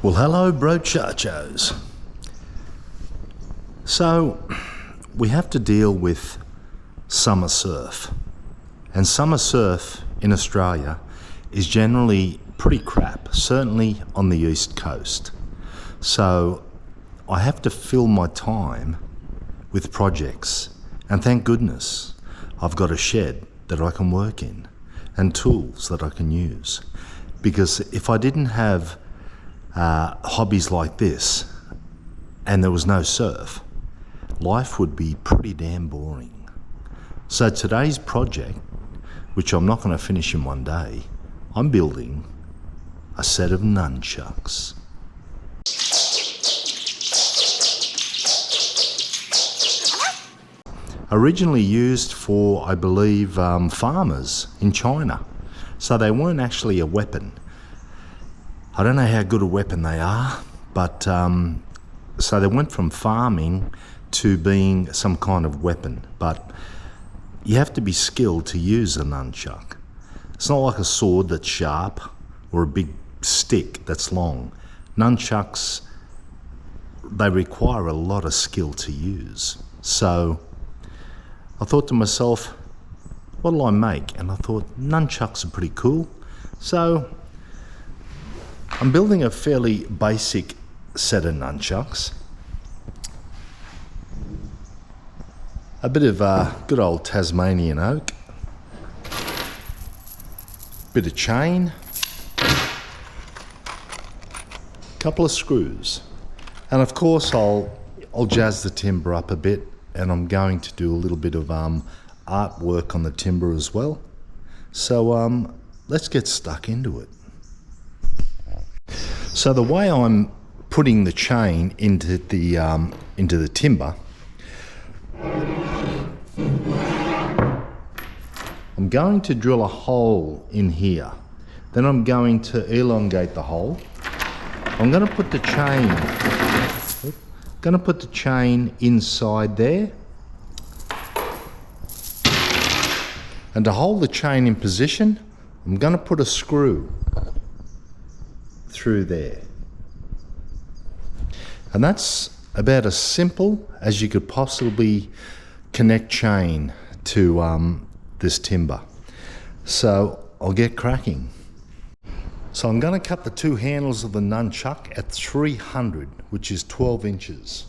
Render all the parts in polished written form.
Well, hello, brochachos. So, we have to deal with summer surf. And summer surf in Australia is generally pretty crap, certainly on the east coast. So, I have to fill my time with projects. And thank goodness I've got a shed that I can work in and tools that I can use. Because if I didn't have hobbies like this and there was no surf, life would be pretty damn boring. So today's project, which I'm not going to finish in one day, I'm building a set of nunchucks. Originally used for, I believe, farmers in China. So they weren't actually a weapon. I don't know how good a weapon they are, but so they went from farming to being some kind of weapon. But you have to be skilled to use a nunchuck. It's not like a sword that's sharp or a big stick that's long. Nunchucks, they require a lot of skill to use. So I thought to myself, what'll I make? And I thought, nunchucks are pretty cool. So I'm building a fairly basic set of nunchucks. A bit of good old Tasmanian oak. Bit of chain. Couple of screws. And of course I'll jazz the timber up a bit, and I'm going to do a little bit of artwork on the timber as well. So let's get stuck into it. So the way I'm putting the chain into the timber, I'm going to drill a hole in here. Then I'm going to elongate the hole. I'm going to put the chain inside there. And to hold the chain in position, I'm going to put a screw through there. And that's about as simple as you could possibly connect chain to this timber. So I'll get cracking. So I'm going to cut the two handles of the nunchuck at 300, which is 12 inches.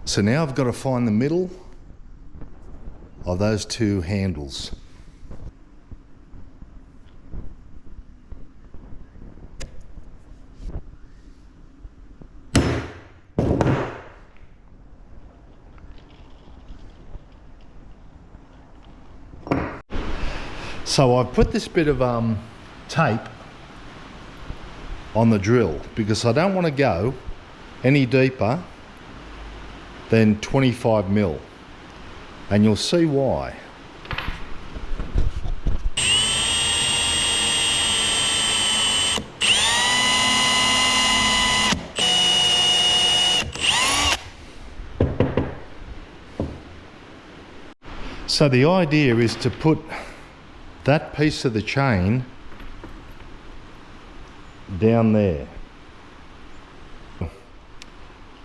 So now I've got to find the middle of those two handles. So I've put this bit of tape on the drill because I don't want to go any deeper than 25 mil, and you'll see why. So the idea is to put that piece of the chain down there.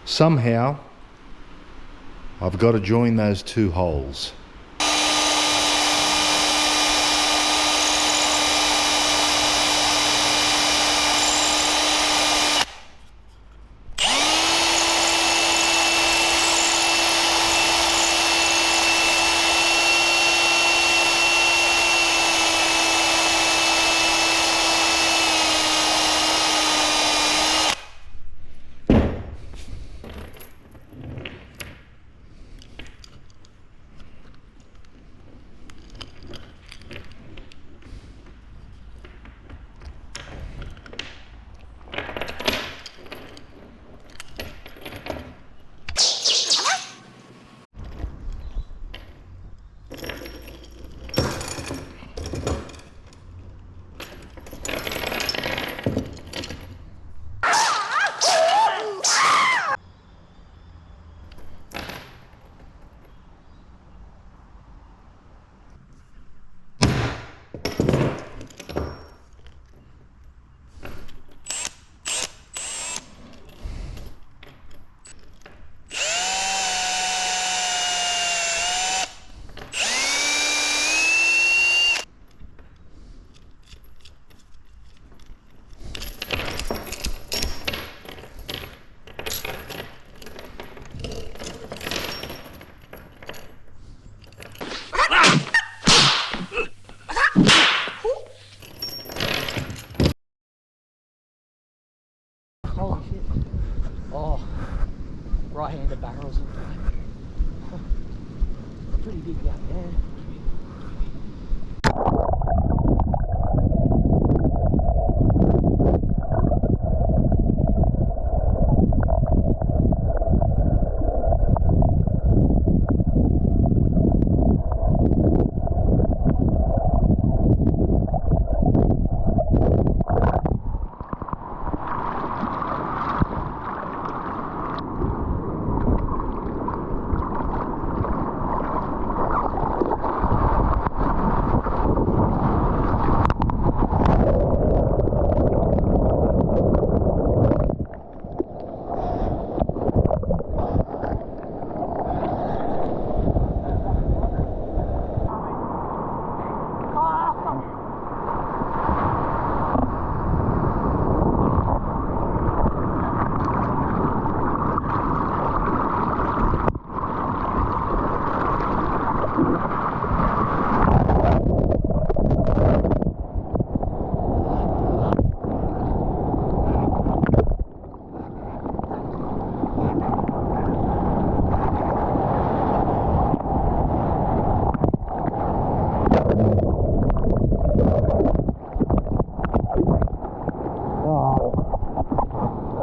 Somehow I've got to join those two holes. sander barrels and pretty big down there.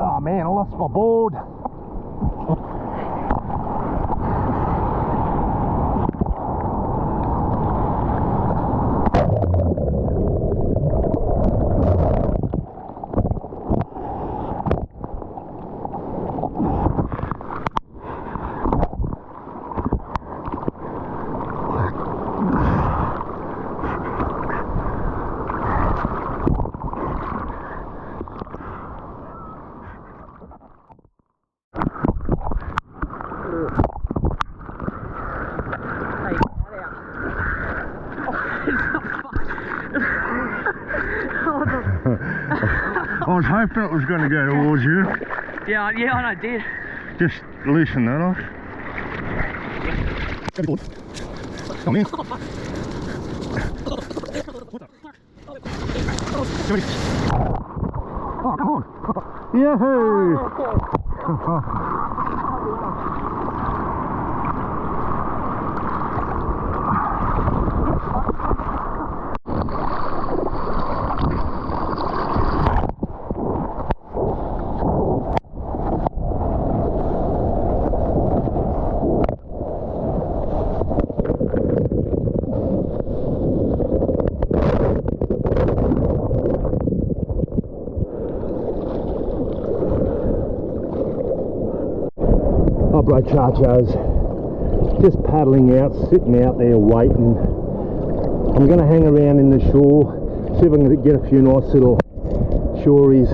Oh man, I lost my board. I was hoping it was going to go towards you. Yeah, I did. Just loosen that off. Come in. Oh, come on. Yahoo! Right, Charchos, just paddling out, sitting out there waiting. I'm going to hang around in the shore, see if I can get a few nice little shories.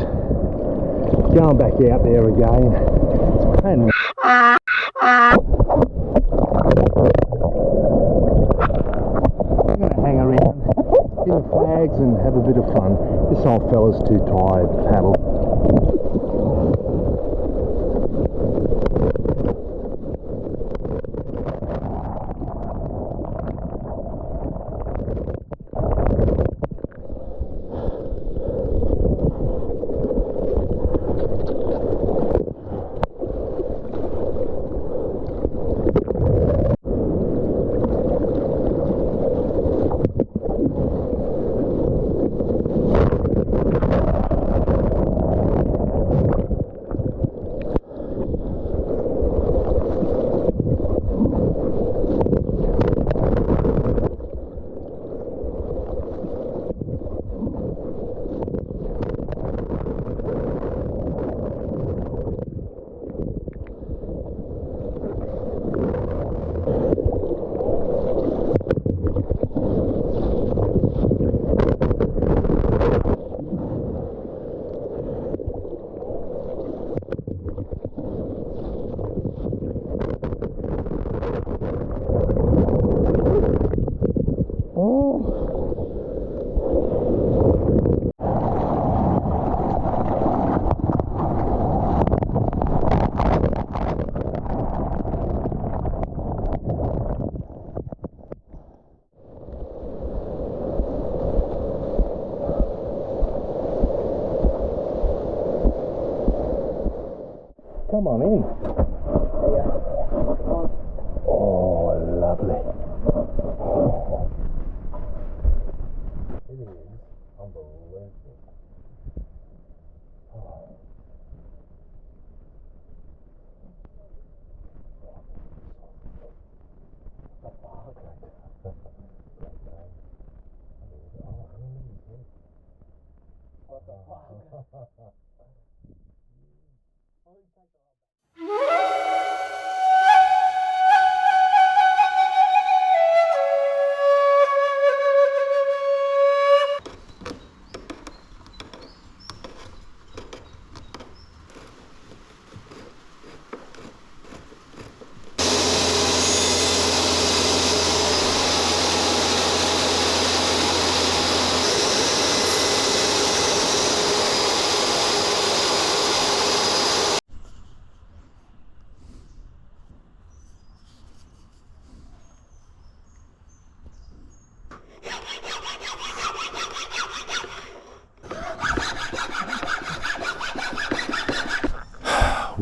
Going back out there again. It's pain. I'm going to hang around, get the flags and have a bit of fun. This old fella's too tired to paddle. Come on in.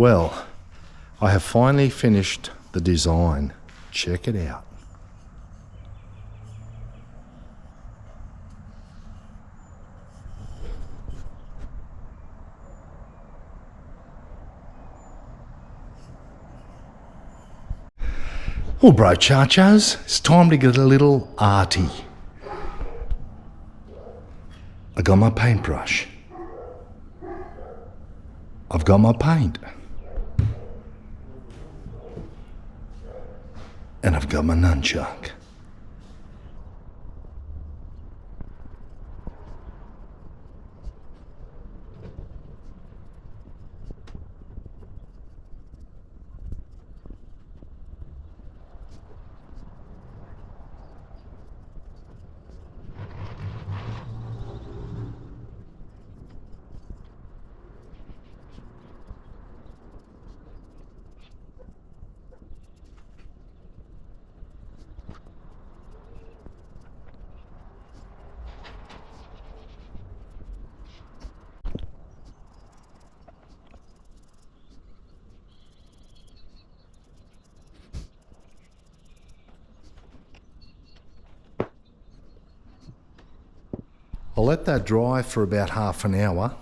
Well, I have finally finished the design. Check it out. Well, bro chachos, it's time to get a little arty. I got my paintbrush. I've got my paint. And I've got my nunchuck. I'll let that dry for about half an hour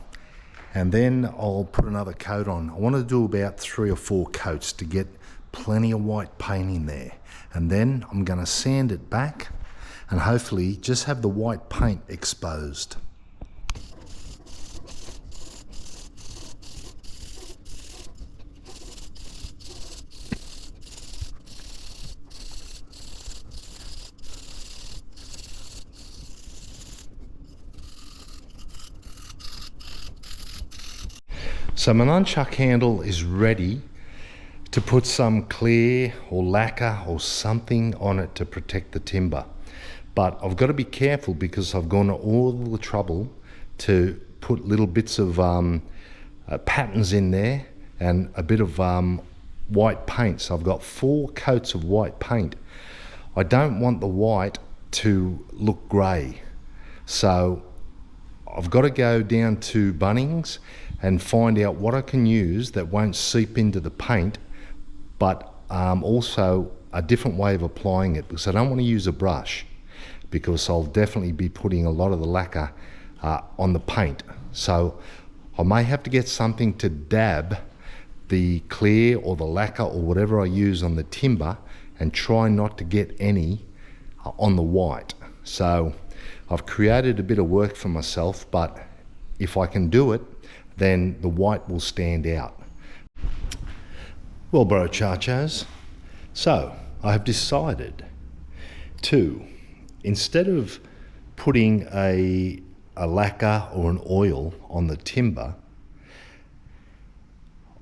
and then I'll put another coat on. I want to do about 3 or 4 coats to get plenty of white paint in there. And then I'm going to sand it back and hopefully just have the white paint exposed. So my nunchuck handle is ready to put some clear or lacquer or something on it to protect the timber. But I've got to be careful because I've gone to all the trouble to put little bits of patterns in there and a bit of white paint. So I've got 4 coats of white paint. I don't want the white to look grey. So I've got to go down to Bunnings and find out what I can use that won't seep into the paint, but also a different way of applying it, because I don't want to use a brush because I'll definitely be putting a lot of the lacquer on the paint. So I may have to get something to dab the clear or the lacquer or whatever I use on the timber and try not to get any on the white. So I've created a bit of work for myself, but if I can do it, then the white will stand out. Well, bro chachos, so I have decided to, instead of putting a lacquer or an oil on the timber,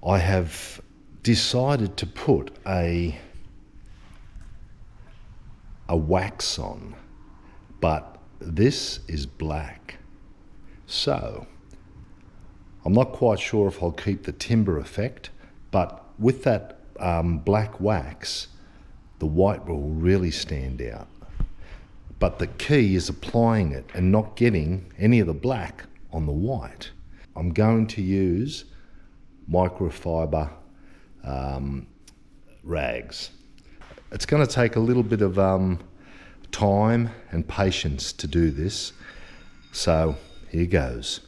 I have decided to put a wax on, but this is black. So I'm not quite sure if I'll keep the timber effect, but with that black wax, the white will really stand out. But the key is applying it and not getting any of the black on the white. I'm going to use microfiber rags. It's going to take a little bit of time and patience to do this. So here goes.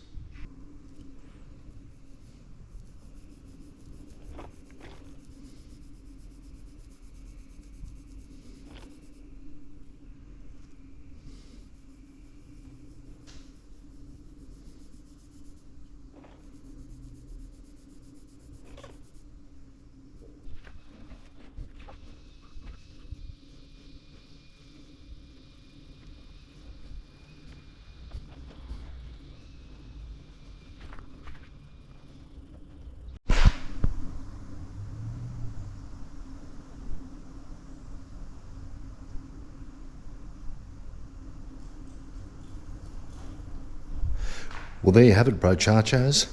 Well, there you have it, bro chachos.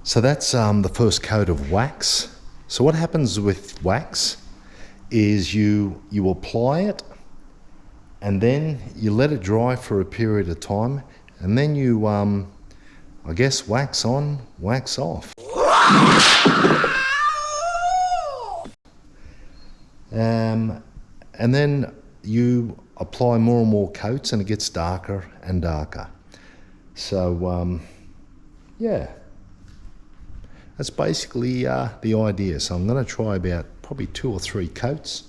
So that's the first coat of wax. So what happens with wax is you apply it and then you let it dry for a period of time, and then you I guess wax on, wax off. And then you apply more and more coats and it gets darker and darker. So yeah, that's basically the idea. So I'm going to try about probably 2 or 3 coats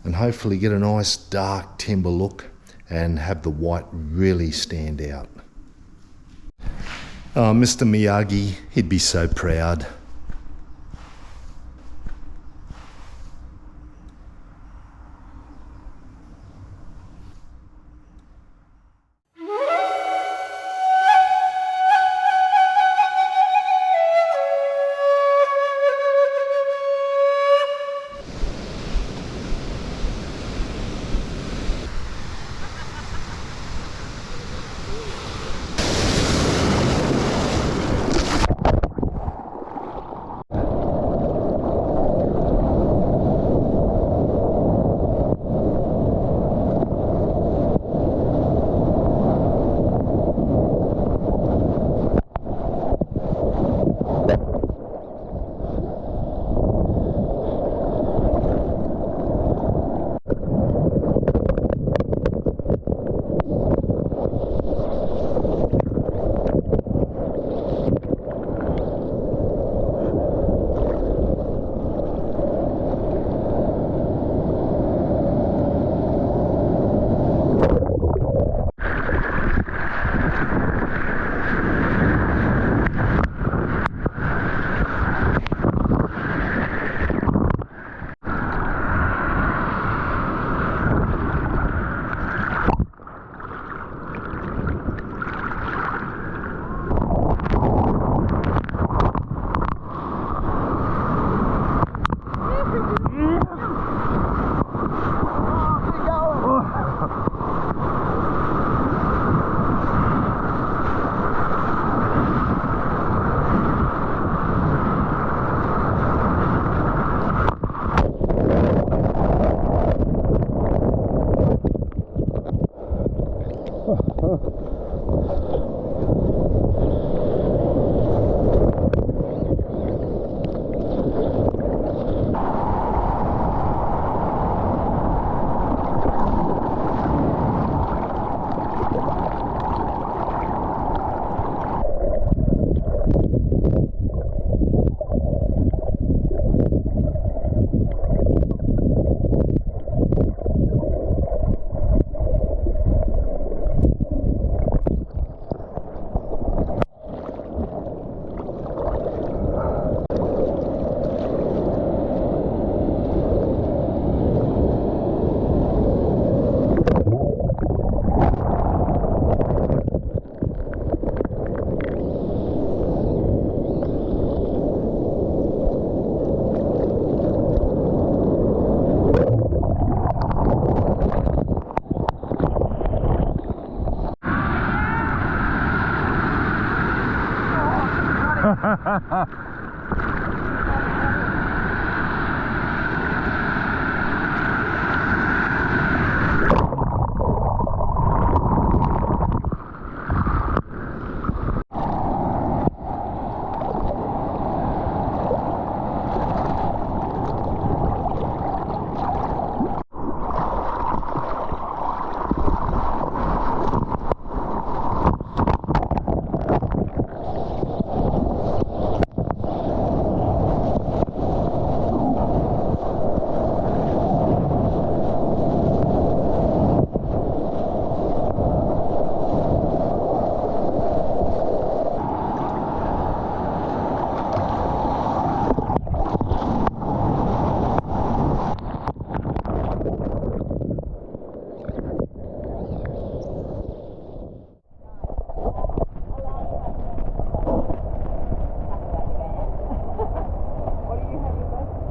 and hopefully get a nice dark timber look and have the white really stand out. Oh, Mr. Miyagi, he'd be so proud.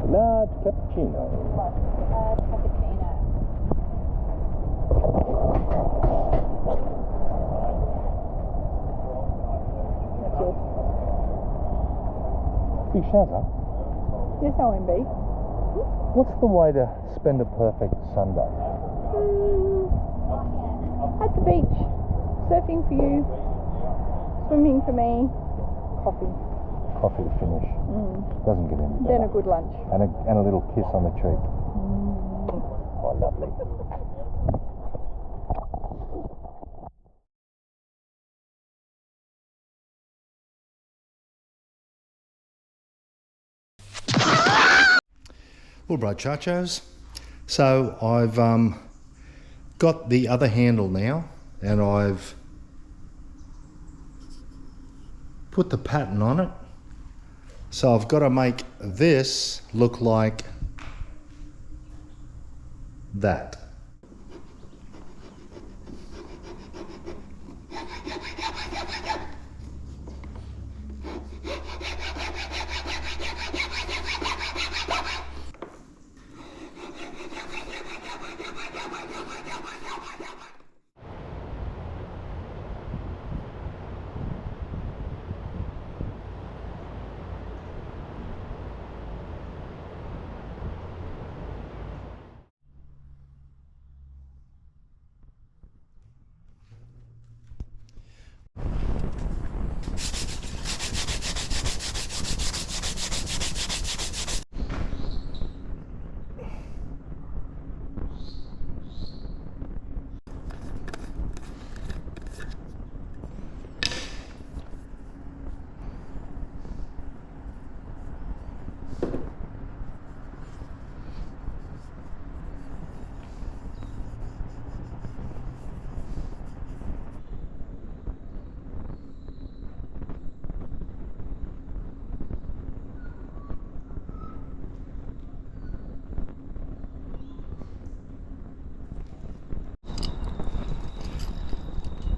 Large cappuccino. Cappuccino. That's yours. Big Shazza, Yes, OMB. what's the way to spend a perfect Sunday? At the beach. Surfing for you. Swimming for me. Coffee. coffee to finish. Doesn't get any Then better. a good lunch. And a little kiss on the cheek. Oh, lovely. Well, brochachos, so I've got the other handle now, and I've put the pattern on it. So I've got to make this look like that.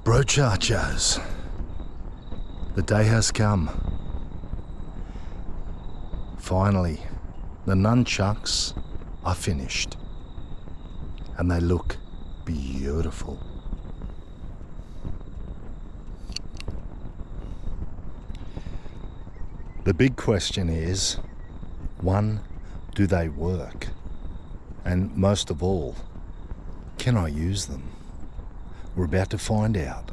Brochachos, the day has come. Finally, the nunchucks are finished, and they look beautiful. The big question is, one, do they work? And most of all, can I use them? We're about to find out.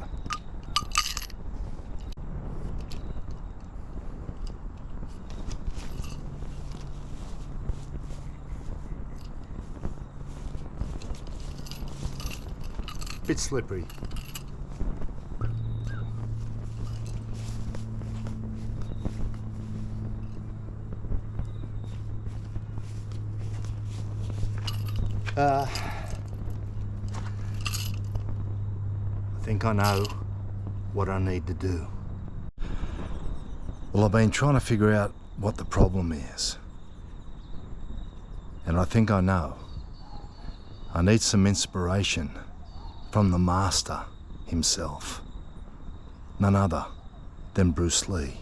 Bit slippery. I think I know what I need to do. Well, I've been trying to figure out what the problem is. And I think I know. I need some inspiration from the master himself. None other than Bruce Lee.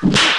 Bye.